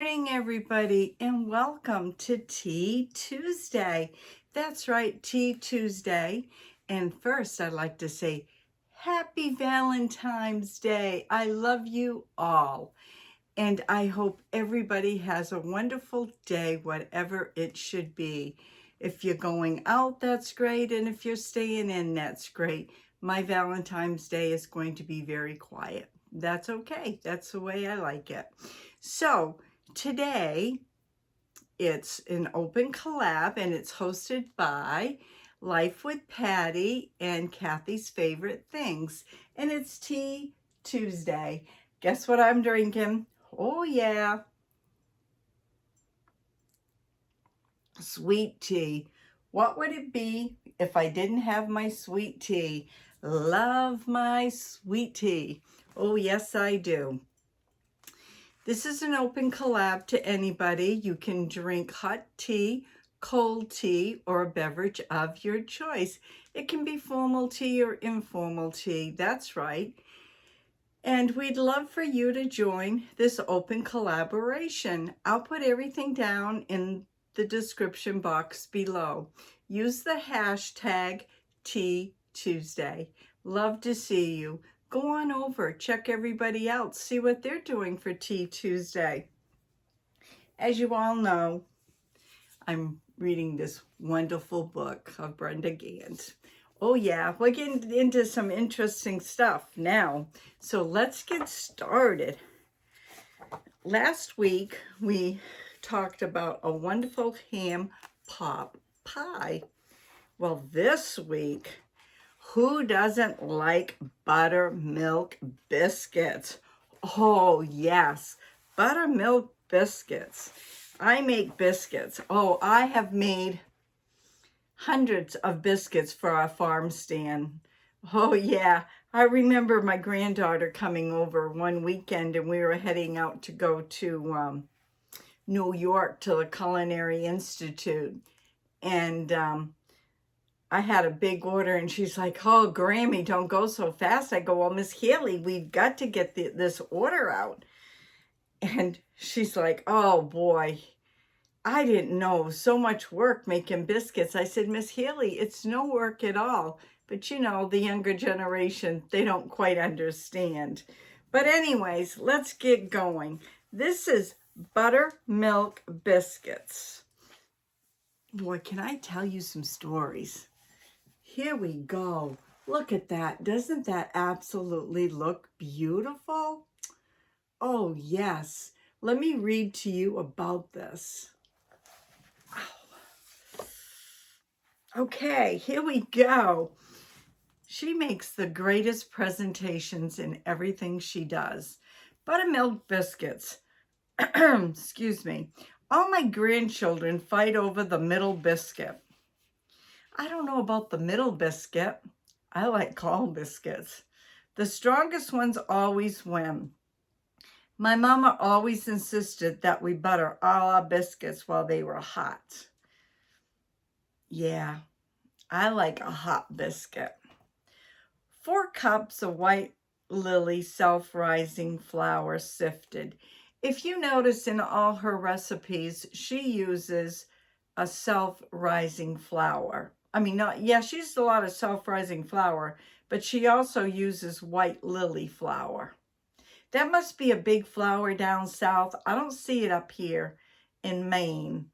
Morning, everybody, and welcome to Tea Tuesday. That's right, Tea Tuesday. And first, I'd like to say Happy Valentine's Day. I love you all. And I hope everybody has a wonderful day, whatever it should be. If you're going out, that's great. And if you're staying in, that's great. My Valentine's Day is going to be very quiet. That's okay. That's the way I like it. So today, it's an open collab and it's hosted by Life with Patty and Kathy's Favorite Things. And it's Tea Tuesday. Guess what I'm drinking? Oh yeah, sweet tea. What would it be if I didn't have my sweet tea? Love my sweet tea. Oh yes, I do. This is an open collab to anybody. You can drink hot tea, cold tea, or a beverage of your choice. It can be formal tea or informal tea. That's right. And we'd love for you to join this open collaboration. I'll put everything down in the description box below. Use the hashtag Tea Tuesday. Love to see you. Go on over, check everybody out, see what they're doing for Tea Tuesday. As you all know, I'm reading this wonderful book of Brenda Ganett. Oh yeah, we're getting into some interesting stuff now. So let's get started. Last week, we talked about a wonderful ham pop pie. Well, this week, who doesn't like buttermilk biscuits? Oh, yes, buttermilk biscuits. I make biscuits. Oh, I have made hundreds of biscuits for our farm stand. Oh, yeah. I remember my granddaughter coming over one weekend and we were heading out to go to New York to the Culinary Institute. And I had a big order and she's like, oh, Grammy, don't go so fast. I go, well, Miss Haley, we've got to get this order out. And she's like, oh, boy, I didn't know so much work making biscuits. I said, Miss Haley, it's no work at all. But you know, the younger generation, they don't quite understand. But anyways, let's get going. This is buttermilk biscuits. Boy, can I tell you some stories? Here we go. Look at that. Doesn't that absolutely look beautiful? Oh, yes. Let me read to you about this. Okay, here we go. She makes the greatest presentations in everything she does. Buttermilk biscuits. Excuse me. All my grandchildren fight over the middle biscuit. I don't know about the middle biscuit. I like all biscuits. The strongest ones always win. My mama always insisted that we butter all our biscuits while they were hot. Yeah, I like a hot biscuit. 4 cups of white lily self-rising flour sifted. If you notice in all her recipes, she uses a self-rising flour. She uses a lot of self-rising flour, but she also uses white lily flour. That must be a big flour down south. I don't see it up here in Maine.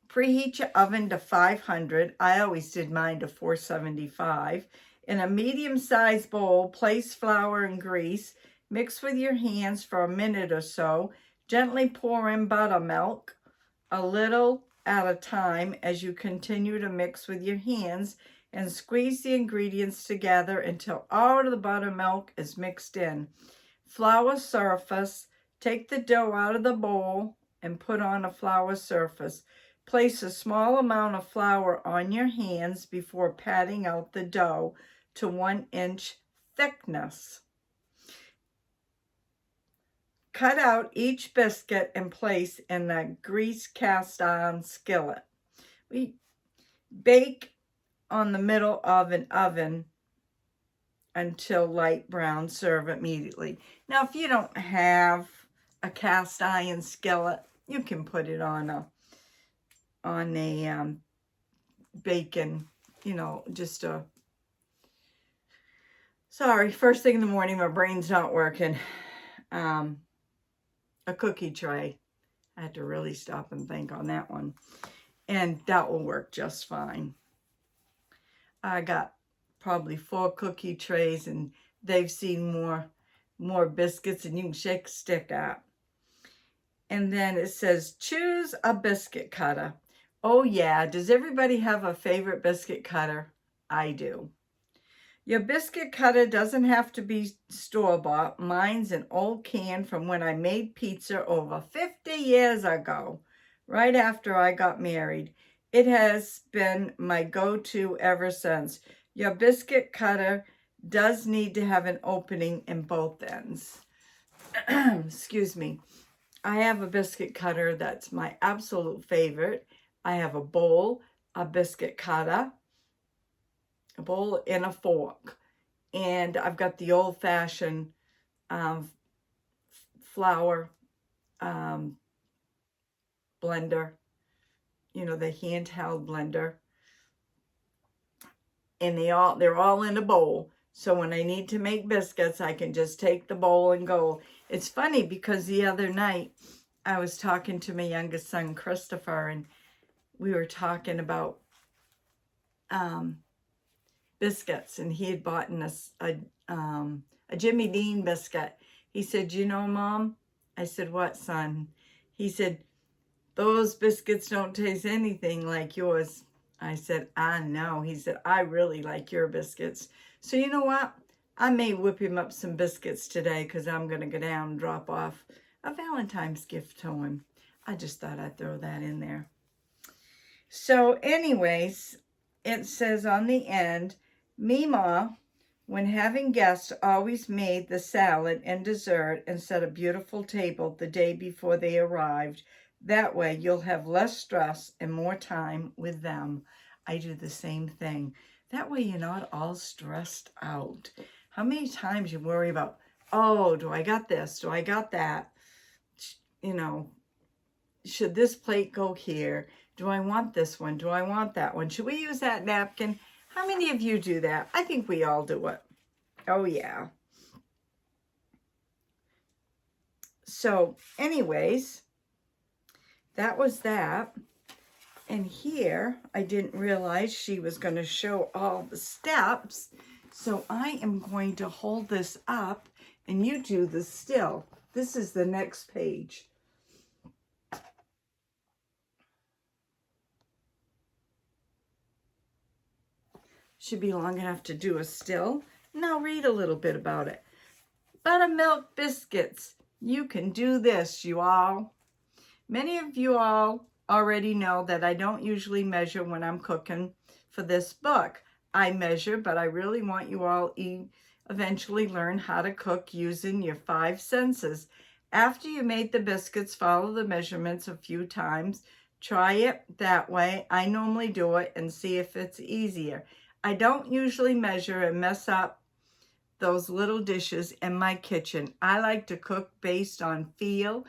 Preheat your oven to 500. I always did mine to 475. In a medium-sized bowl, place flour and grease. Mix with your hands for a minute or so. Gently pour in buttermilk, a little at a time as you continue to mix with your hands, and squeeze the ingredients together until all of the buttermilk is mixed in. Flour surface. Take the dough out of the bowl and put on a flour surface. Place a small amount of flour on your hands before patting out the dough to 1-inch thickness. Cut out each biscuit and place in a greased cast iron skillet. We bake on the middle of an oven until light brown. Serve immediately. Now, if you don't have a cast iron skillet, you can put it on a bacon, you know, just a, sorry, first thing in the morning, my brain's not working. A cookie tray. I had to really stop and think on that one. And that will work just fine. I got probably 4 cookie trays, and they've seen more biscuits than you can shake a stick at. And then it says, choose a biscuit cutter. Oh yeah, does everybody have a favorite biscuit cutter? I do. Your biscuit cutter doesn't have to be store-bought. Mine's an old can from when I made pizza over 50 years ago, right after I got married. It has been my go-to ever since. Your biscuit cutter does need to have an opening in both ends. Excuse me. I have a biscuit cutter that's my absolute favorite. I have a bowl, a biscuit cutter, a bowl, and a fork. And I've got the old-fashioned flour blender, you know, the handheld blender. And they're all in a bowl. So when I need to make biscuits, I can just take the bowl and go. It's funny because the other night I was talking to my youngest son, Christopher, and we were talking about biscuits, and he had bought a Jimmy Dean biscuit. He said, you know, Mom? I said, what, son? He said, those biscuits don't taste anything like yours. I said, I know. He said, I really like your biscuits. So you know what? I may whip him up some biscuits today because I'm going to go down and drop off a Valentine's gift to him. I just thought I'd throw that in there. So anyways, it says on the end, Mima, when having guests, always made the salad and dessert and set a beautiful table the day before they arrived. That way you'll have less stress and more time with them. I do the same thing. That way you're not all stressed out. How many times you worry about, oh, do I got this? Do I got that? You know, should this plate go here? Do I want this one? Do I want that one? Should we use that napkin? How many of you do that? I think we all do it. Oh, yeah. So, anyways, that was that. And here, I didn't realize she was going to show all the steps. So I am going to hold this up and you do the still. This is the next page. Should be long enough to do a still. Now read a little bit about it. Buttermilk biscuits. You can do this, you all. Many of you all already know that I don't usually measure when I'm cooking for this book. I measure, but I really want you all eventually learn how to cook using your 5 senses. After you made the biscuits, follow the measurements a few times. Try it that way. I normally do it and see if it's easier. I don't usually measure and mess up those little dishes in my kitchen. I like to cook based on feel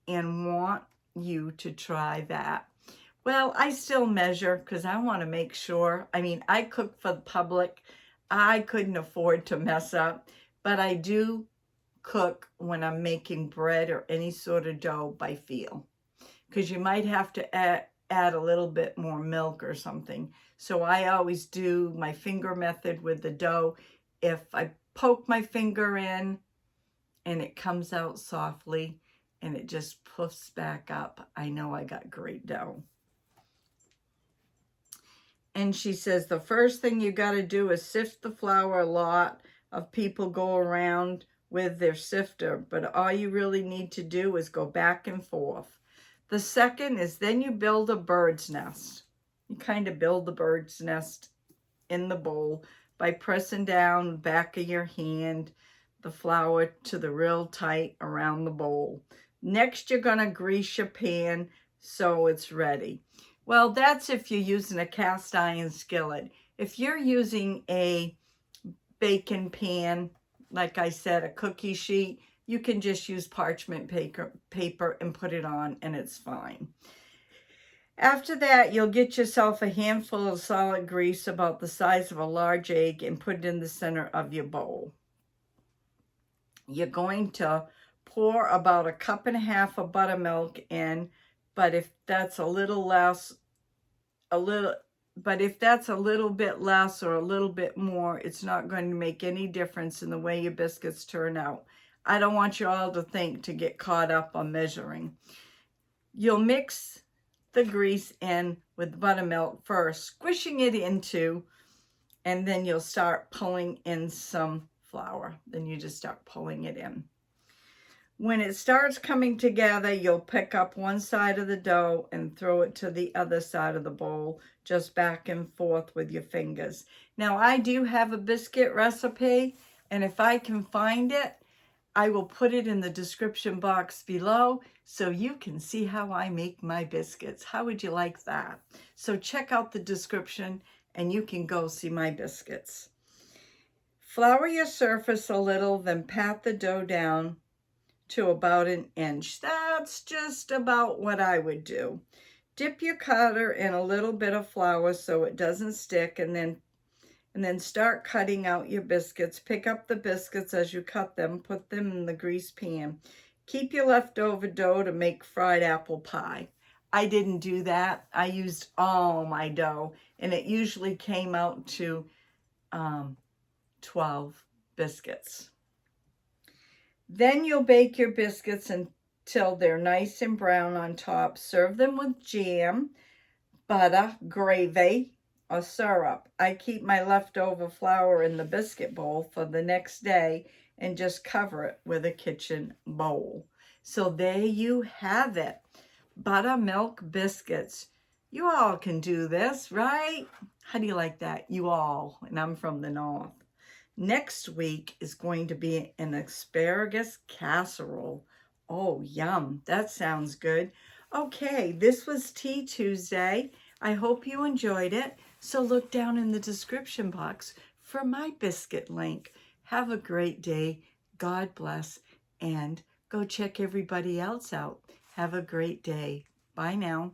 and want you to try that. Well, I still measure because I want to make sure. I mean, I cook for the public. I couldn't afford to mess up, but I do cook when I'm making bread or any sort of dough by feel, because you might have to add a little bit more milk or something. So I always do my finger method with the dough. If I poke my finger in and it comes out softly and it just puffs back up, I know I got great dough. And she says the first thing you got to do is sift the flour. A lot of people go around with their sifter, but all you really need to do is go back and forth. The second is then you build a bird's nest. You kind of build the bird's nest in the bowl by pressing down the back of your hand the flour to the real tight around the bowl. Next, you're going to grease your pan so it's ready. Well, that's if you're using a cast iron skillet. If you're using a baking pan, like I said, a cookie sheet, you can just use parchment paper and put it on, and it's fine. After that, you'll get yourself a handful of solid grease about the size of a large egg and put it in the center of your bowl. You're going to pour about 1.5 cups of buttermilk in, but if that's a little less, if that's a little bit less or a little bit more, it's not going to make any difference in the way your biscuits turn out. I don't want you all to get caught up on measuring. You'll mix the grease in with buttermilk first, squishing it into, and then you'll start pulling in some flour. Then you just start pulling it in. When it starts coming together, you'll pick up one side of the dough and throw it to the other side of the bowl, just back and forth with your fingers. Now, I do have a biscuit recipe, and if I can find it, I will put it in the description box below so you can see how I make my biscuits. How would you like that? So check out the description and you can go see my biscuits. Flour your surface a little, then pat the dough down to about 1 inch. That's just about what I would do. Dip your cutter in a little bit of flour so it doesn't stick, and then start cutting out your biscuits. Pick up the biscuits as you cut them, put them in the grease pan. Keep your leftover dough to make fried apple pie. I didn't do that. I used all my dough, and it usually came out to 12 biscuits. Then you'll bake your biscuits until they're nice and brown on top. Serve them with jam, butter, gravy, or syrup. I keep my leftover flour in the biscuit bowl for the next day and just cover it with a kitchen bowl. So there you have it. Buttermilk biscuits. You all can do this, right? How do you like that? You all, and I'm from the north. Next week is going to be an asparagus casserole. Oh, yum. That sounds good. Okay, this was Tea Tuesday. I hope you enjoyed it. So look down in the description box for my biscuit link. Have a great day. God bless. And go check everybody else out. Have a great day. Bye now.